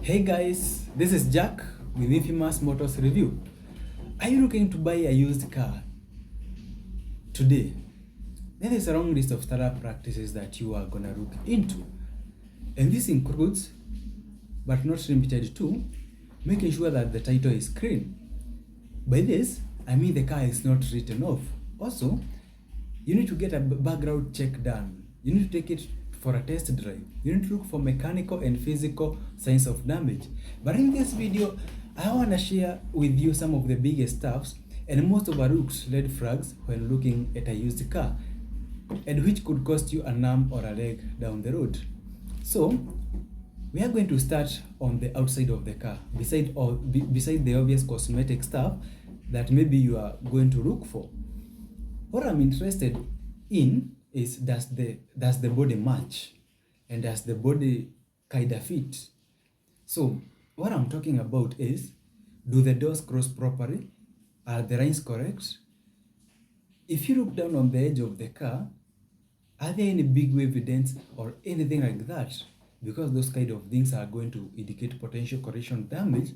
Hey guys, this is Jack with Infamous Motors Review. Are you looking to buy a used car today? There is a long list of startup practices that you are gonna look into. And this includes, but not limited to, making sure that the title is clean. By this, I mean the car is not written off. Also, you need to get a background check done. You need to take it for a test drive. You need to look for mechanical and physical signs of damage. But in this video, I want to share with you some of the biggest stuffs and most overlooked red flags when looking at a used car, and which could cost you an arm or a leg down the road. So, we are going to start on the outside of the car, beside the obvious cosmetic stuff that maybe you are going to look for. What I'm interested in is does the body match, and does the body kinda fit? So what I'm talking about is, do the doors cross properly? Are the lines correct? If you look down on the edge of the car, are there any big wave dents or anything like that? Because those kind of things are going to indicate potential collision damage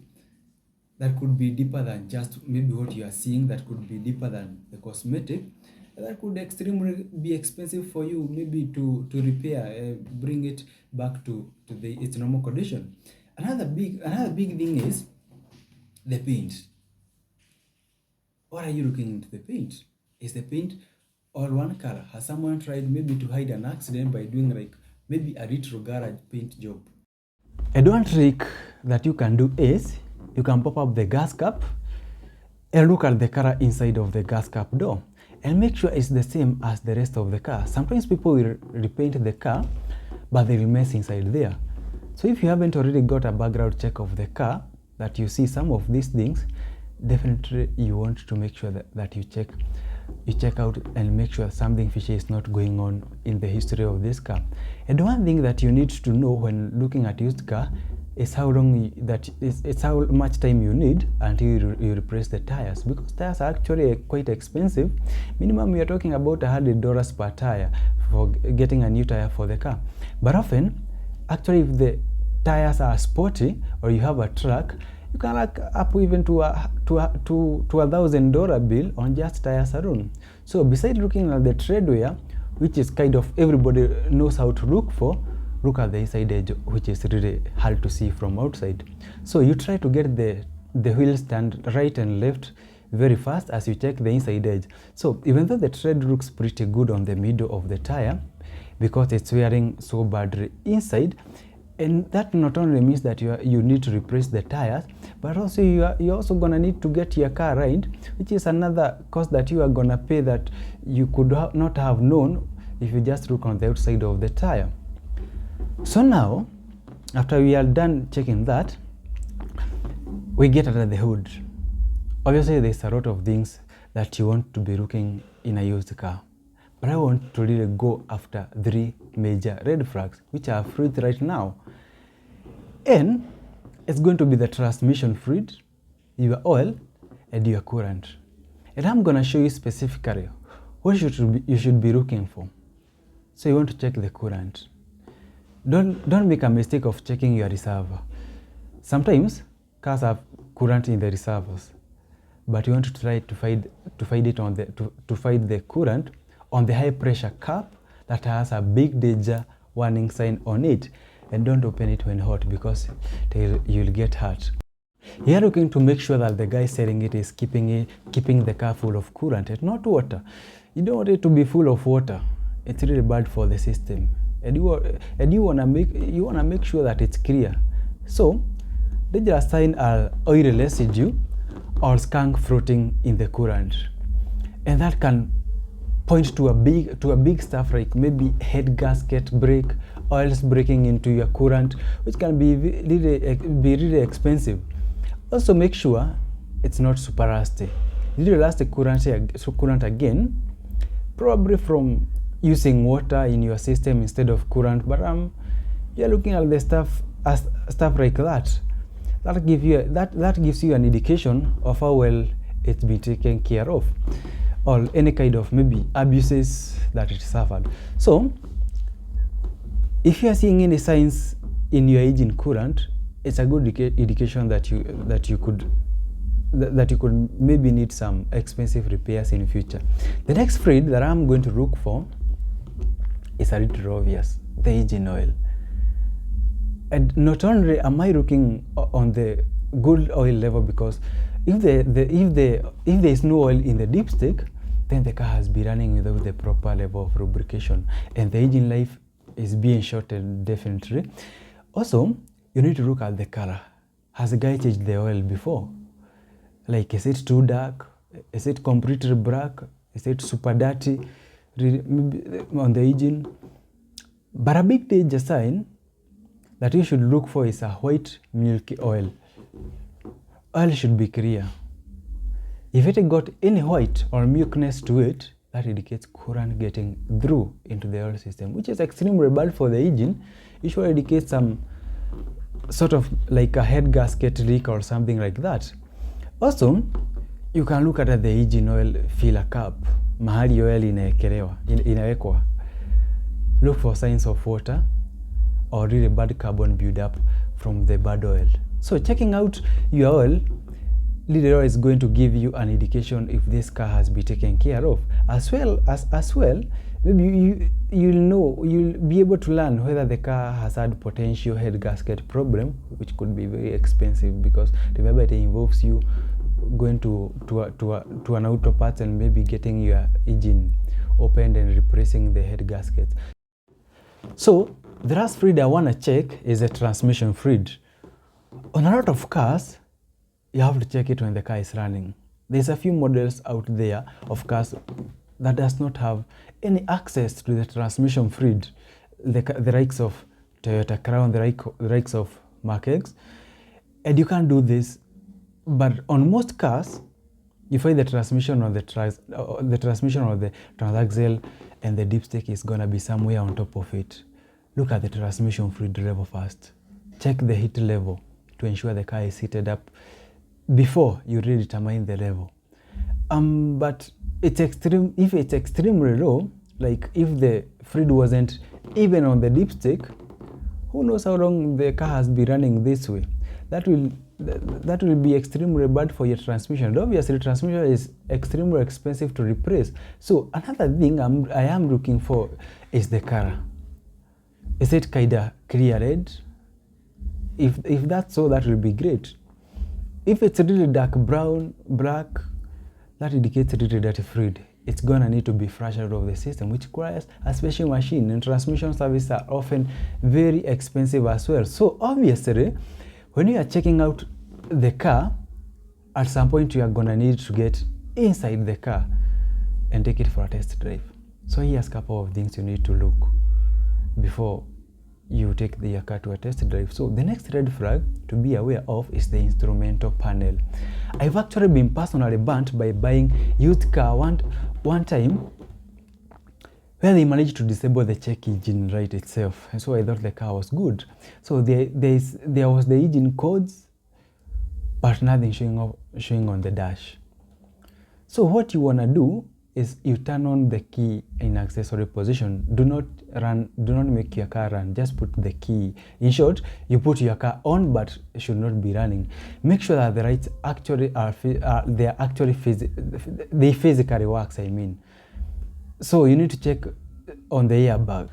that could be deeper than just maybe what you are seeing, that could be deeper than the cosmetic, that could extremely be expensive for you maybe to repair, bring it back to its normal condition. Another big thing is the paint. What are you looking into the paint? Is the paint all one color? Has someone tried maybe to hide an accident by doing like maybe a retro garage paint job? And one trick that you can do is you can pop up the gas cap and look at the color inside of the gas cap door and make sure it's the same as the rest of the car. Sometimes people will repaint the car, but they will mess inside there. So if you haven't already got a background check of the car, that you see some of these things, definitely you want to make sure that you check out and make sure something fishy is not going on in the history of this car. And one thing that you need to know when looking at used car is how much time you need until you replace the tires, because tires are actually quite expensive. Minimum we are talking about $100 per tire for getting a new tire for the car. But often, actually, if the tires are sporty or you have a truck, you can rack up even to a $1,000 bill on just tires alone. So besides looking at the tread wear, which is kind of everybody knows how to look for, look at the inside edge, which is really hard to see from outside. So you try to get the wheels stand right and left very fast as you check the inside edge. So even though the tread looks pretty good on the middle of the tire, because it's wearing so badly inside, and that not only means that you need to replace the tires, but also you're also gonna need to get your car right, which is another cost that you are gonna pay that you could not have known if you just look on the outside of the tire. So now, after we are done checking that, we get under the hood. Obviously, there's a lot of things that you want to be looking in a used car, but I want to really go after 3 major red flags, which are fluid right now. And it's going to be the transmission fluid, your oil, and your coolant. And I'm going to show you specifically what you should be looking for. So you want to check the coolant. Don't make a mistake of checking your reservoir. Sometimes cars have coolant in the reservoirs, but you want to try to find the coolant on the high pressure cap that has a big danger warning sign on it. And don't open it when hot, because you'll get hurt. You're looking to make sure that the guy selling it is keeping the car full of coolant and not water. You don't want it to be full of water. It's really bad for the system. And you wanna make sure that it's clear. So dangerous signs are oil residue or skunk floating in the coolant, and that can point to a big stuff like maybe head gasket break, oils breaking into your coolant, which can be really expensive. Also make sure it's not super rusty. Really rusty coolant again, probably from using water in your system instead of coolant. But you're looking at the stuff like that. That gives you an indication of how well it's been taken care of, or any kind of maybe abuses that it suffered. So if you are seeing any signs in your engine coolant, it's a good indication that you could maybe need some expensive repairs in future. The next fluid that I'm going to look for is a little obvious, the engine oil. And not only am I looking on the good oil level, because if there is no oil in the dipstick, then the car has been running without the proper level of lubrication, and the engine life is being shortened definitely. Also, you need to look at the color. Has the guy changed the oil before? Like, is it too dark? Is it completely black? Is it super dirty on the engine? But a big danger sign that you should look for is a white milky oil. Oil should be clear. If it got any white or milkiness to it, that indicates current getting through into the oil system, which is extremely bad for the engine. Usually indicates some sort of like a head gasket leak or something like that. Also, you can look at the engine oil filler cap, mahali oil inawekwa. Look for signs of water or really bad carbon buildup from the bad oil. So checking out your oil leader is going to give you an indication if this car has been taken care of. As well, maybe you'll be able to learn whether the car has had potential head gasket problem, which could be very expensive, because remember it involves you going to an auto parts and maybe getting your engine opened and replacing the head gaskets. So the last fluid I want to check is a transmission fluid. On a lot of cars, you have to check it when the car is running. There's a few models out there of cars that does not have any access to the transmission fluid, the likes of Toyota Crown, the likes of Mark X, and you can't do this. But on most cars, you find the transmission or the transaxle, and the dipstick is gonna be somewhere on top of it. Look at the transmission fluid level first. Check the heat level to ensure the car is heated up before you really determine the level. But it's extreme. If it's extremely low, like if the fluid wasn't even on the dipstick, who knows how long the car has been running this way? That will be extremely bad for your transmission. And obviously, transmission is extremely expensive to replace. So another thing I am looking for is the color. Is it kinda clear red? If that's so, that will be great. If it's really dark brown, black, that indicates really dirty fluid. It's gonna need to be flushed out of the system, which requires a special machine, and transmission services are often very expensive as well. So obviously, when you are checking out the car, at some point you are gonna need to get inside the car and take it for a test drive. So here's a couple of things you need to look before you take your car to a test drive. So the next red flag to be aware of is the instrumental panel. I've actually been personally burnt by buying used car one time where they managed to disable the check engine light itself, and so I thought the car was good. So there was the engine codes, but nothing showing on the dash. So what you wanna do is you turn on the key in accessory position. Do not make your car run. Just put the key. In short, you put your car on, but it should not be running. Make sure that the lights actually they physically works. I mean, so you need to check on the airbag,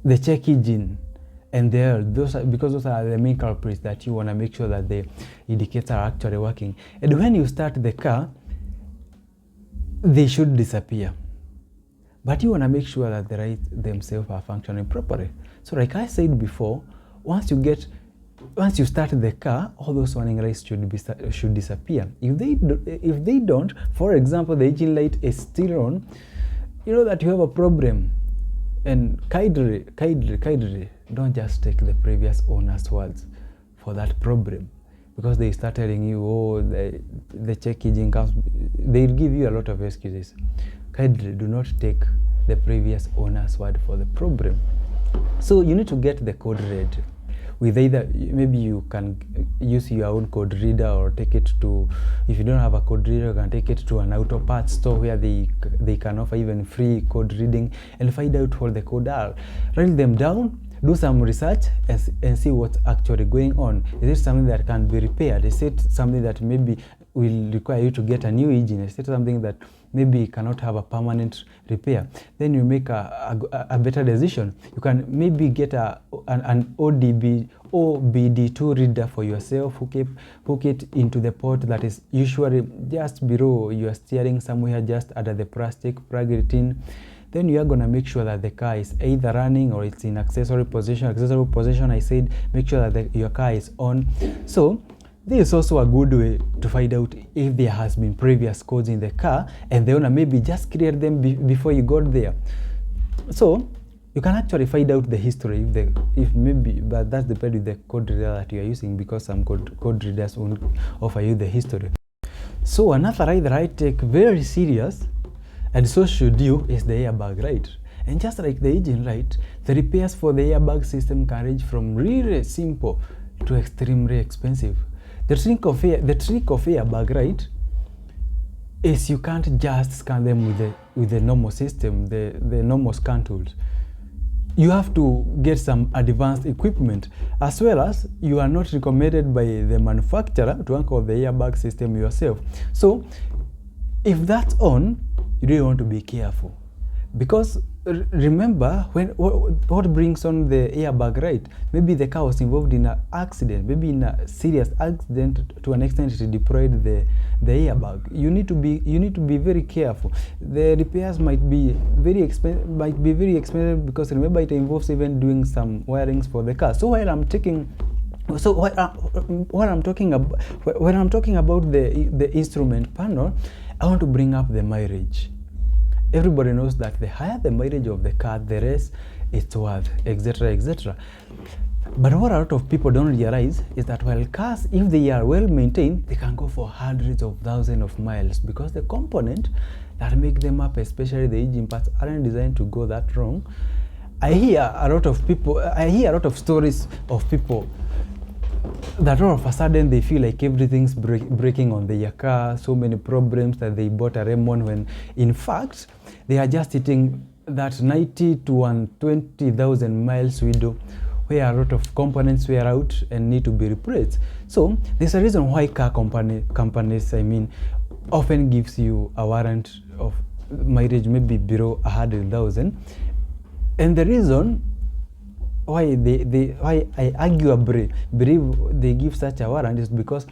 the check engine, and because those are the main culprits that you want to make sure that the indicators are actually working. And when you start the car, they should disappear, but you want to make sure that the lights themselves are functioning properly. So like I said before, once you start the car, all those warning lights should disappear. If they don't, for example, the engine light is still on, you know that you have a problem. And kindly don't just take the previous owner's words for that problem, because they start telling you, oh, the check engine comes, they'll give you a lot of excuses. Kindly do not take the previous owner's word for the problem. So you need to get the code read with either, maybe you can use your own code reader, or take it to, if you don't have a code reader, you can take it to an auto parts store where they can offer even free code reading, and find out what the code are. Write them down, do some research and see what's actually going on. Is it something that can be repaired? Is it something that maybe will require you to get a new engine? Is it something that maybe cannot have a permanent repair? Then you make a better decision. You can maybe get an OBD2 reader for yourself, hook it into the port that is usually just below your steering, somewhere just under the plastic, plug it in. Then you are going to make sure that the car is either running or it's in accessory position. Accessory position, I said, make sure that your car is on. So this is also a good way to find out if there has been previous codes in the car, and the owner maybe just clear them before you got there. So you can actually find out the history if maybe, but that's depending on the code reader that you are using, because some code readers won't offer you the history. So another ride that I take very serious, and so should you, is the airbag ride. And just like the engine ride, the repairs for the airbag system can range from really simple to extremely expensive. The trick of airbag ride is you can't just scan them with the normal system, the normal scan tools. You have to get some advanced equipment, as well as you are not recommended by the manufacturer to anchor the airbag system yourself. So if that's on, you really want to be careful, because remember, what brings on the airbag ride? Maybe the car was involved in an accident, maybe in a serious accident to an extent it deployed the airbag. You need to be very careful. The repairs might be very expensive, because remember, it involves even doing some wirings for the car. So when I'm talking about the instrument panel, I want to bring up the mileage. Everybody knows that the higher the mileage of the car, the less it's worth, etc., etc. But what a lot of people don't realize is that while cars, if they are well maintained, they can go for hundreds of thousands of miles, because the component that make them up, especially the engine parts, aren't designed to go that wrong. I hear a lot of stories of people that all of a sudden they feel like everything's breaking on their car, so many problems, that they bought a Remon, when in fact they are just hitting that 90 to 120,000 miles window where a lot of components wear out and need to be replaced. So there's a reason why car companies, often gives you a warrant of mileage maybe below 100,000, and the reason why I arguably believe they give such a warrant is because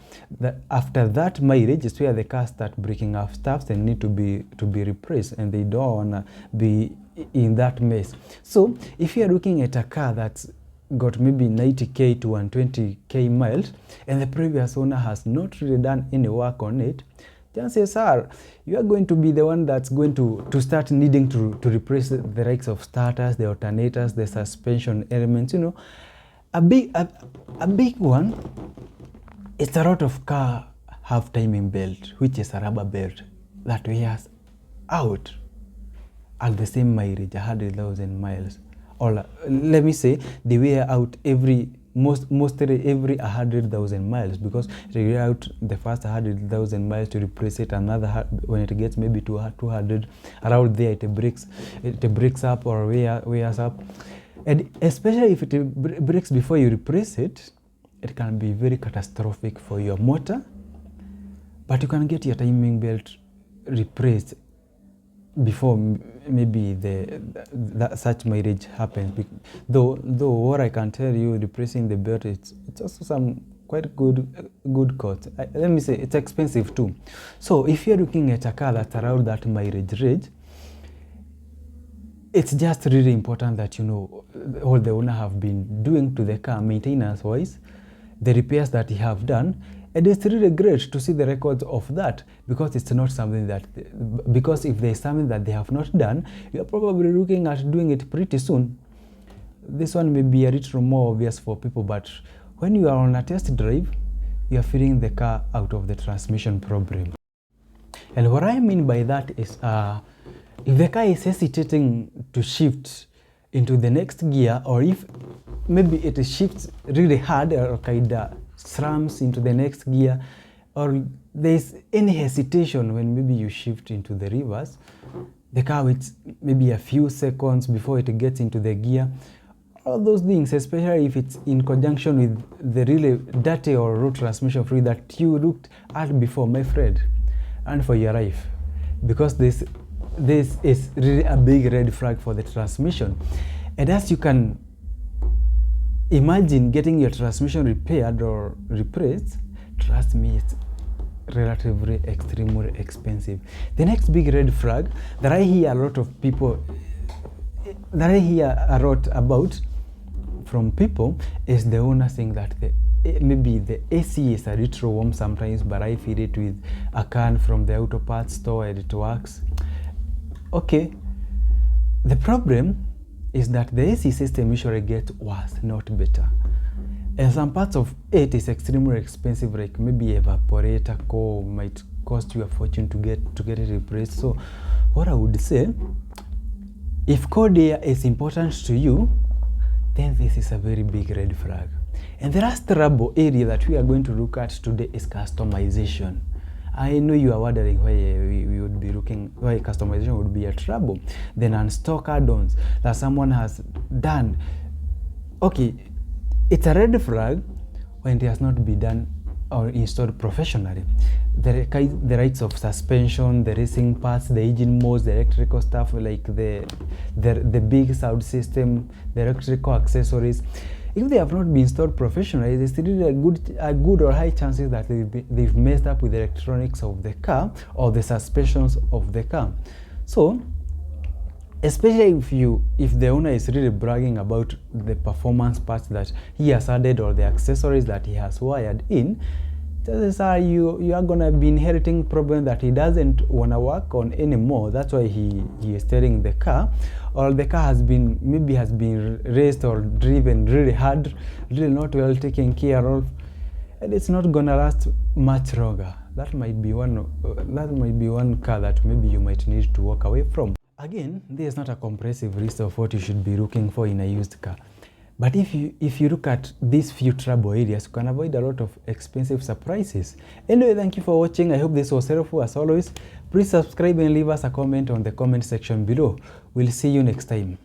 after that mileage is where the cars start breaking off stuff and need to be replaced, and they don't wanna be in that mess. So if you're looking at a car that's got maybe 90k to 120k miles, and the previous owner has not really done any work on it, chances are you are going to be the one that's going to start needing to replace the likes of starters, the alternators, the suspension elements. A big one is a lot of car have timing belt, which is a rubber belt that wears out at the same mileage, 100,000 miles. Or let me say, they wear out mostly every 100,000 miles, because they wear out the first 100,000 miles to replace it. Another, when it gets maybe to 200, around there it breaks up or wears up. And especially if it breaks before you replace it, it can be very catastrophic for your motor. But you can get your timing belt replaced before maybe that such mileage happens. Though what I can tell you, replacing the belt, it's also some quite good cost. Let me say, it's expensive too. So if you're looking at a car that's around that mileage range, it's just really important that you know what the owner have been doing to the car maintenance wise, the repairs that he have done. And it's really great to see the records of that, because it's not something because if there's something that they have not done, you're probably looking at doing it pretty soon. This one may be a little more obvious for people, but when you are on a test drive, you're feeling the car out of the transmission problem. And what I mean by that is, if the car is hesitating to shift into the next gear, or if maybe it shifts really hard or kinda slams into the next gear, or there's any hesitation when maybe you shift into the reverse, the car waits maybe a few seconds before it gets into the gear, all those things, especially if it's in conjunction with the really dirty or road transmission fluid that you looked at before, my friend, and for your life, because this is really a big red flag for the transmission. And as you can imagine, getting your transmission repaired or replaced, trust me, it's relatively extremely expensive. The next big red flag that I hear a lot about from people is the owner saying that maybe the AC is a little warm sometimes, but I feed it with a can from the auto parts store and it works. Okay, the problem is that the AC system usually gets worse, not better. And some parts of it is extremely expensive, like maybe evaporator core might cost you a fortune to get it replaced. So what I would say, if cold air is important to you, then this is a very big red flag. And the last trouble area that we are going to look at today is customization. I know you are wondering why we would be looking, why customization would be a trouble. Then unstock add-ons that someone has done. Okay, it's a red flag when it has not been done or installed professionally. The rights of suspension, the racing parts, the engine modes, the electrical stuff like the big sound system, the electrical accessories. If they have not been installed professionally, there's still a good or high chances that they've messed up with the electronics of the car or the suspensions of the car. So, especially if the owner is really bragging about the performance parts that he has added or the accessories that he has wired in, chances are you are gonna be inheriting problem that he doesn't wanna work on anymore. That's why he is steering the car, or the car has been raced or driven really hard, really not well taken care of, and it's not gonna last much longer. That might be one car that maybe you might need to walk away from. Again, this is not a comprehensive list of what you should be looking for in a used car. But if you look at these few trouble areas, you can avoid a lot of expensive surprises. Anyway, thank you for watching. I hope this was helpful as always. Please subscribe and leave us a comment on the comment section below. We'll see you next time.